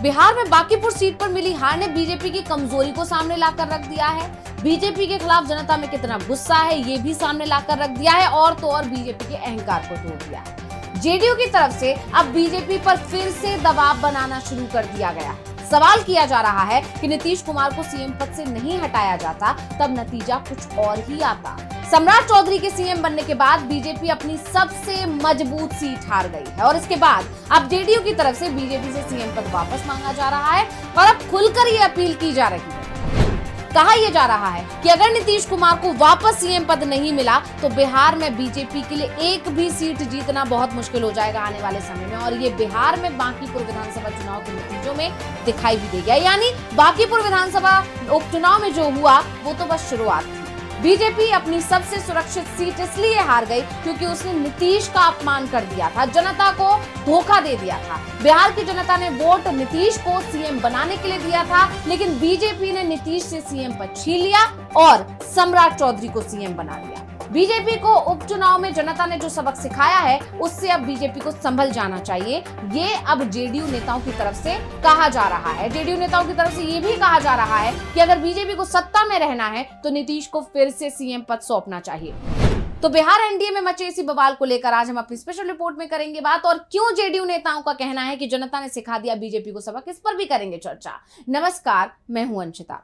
बिहार में बांकीपुर सीट पर मिली हार ने बीजेपी की कमजोरी को सामने लाकर रख दिया है। बीजेपी के खिलाफ जनता में कितना गुस्सा है ये भी सामने लाकर रख दिया है और तो और बीजेपी के अहंकार को तोड़ दिया है। जेडीयू की तरफ से अब बीजेपी पर फिर से दबाव बनाना शुरू कर दिया गया है। सवाल किया जा रहा है कि नीतीश कुमार को सीएम पद से नहीं हटाया जाता तब नतीजा कुछ और ही आता। सम्राट चौधरी के सीएम बनने के बाद बीजेपी अपनी सबसे मजबूत सीट हार गई है और इसके बाद अब जेडीयू की तरफ से बीजेपी से सीएम पद वापस मांगा जा रहा है और अब खुलकर ये अपील की जा रही है। कहा यह जा रहा है कि अगर नीतीश कुमार को वापस सीएम पद नहीं मिला तो बिहार में बीजेपी के लिए एक भी सीट जीतना बहुत मुश्किल हो जाएगा आने वाले समय में और ये बिहार में बांकीपुर विधानसभा चुनाव के नतीजों में दिखाई भी देगा। यानी बांकीपुर विधानसभा उपचुनाव में जो हुआ वो तो बस शुरुआत थी। बीजेपी अपनी सबसे सुरक्षित सीट इसलिए हार गई क्योंकि उसने नीतीश का अपमान कर दिया था, जनता को धोखा दे दिया था। बिहार की जनता ने वोट नीतीश को सीएम बनाने के लिए दिया था, लेकिन बीजेपी ने नीतीश से सीएम पद छीन लिया और सम्राट चौधरी को सीएम बना लिया। बीजेपी को उपचुनाव में जनता ने जो सबक सिखाया है उससे अब बीजेपी को संभल जाना चाहिए। ये अब जेडीयू नेताओं की तरफ से कहा जा रहा है। जेडीयू नेताओं की तरफ से ये भी कहा जा रहा है कि अगर बीजेपी को सत्ता में रहना है तो नीतीश को फिर से सीएम पद सौंपना चाहिए। तो बिहार एनडीए में मचे इसी बवाल को लेकर आज हम अपनी स्पेशल रिपोर्ट में करेंगे बात और क्यों जेडीयू नेताओं का कहना है कि जनता ने सिखा दिया बीजेपी को सबक, इस पर भी करेंगे चर्चा। नमस्कार, मैं हूं अंशिता।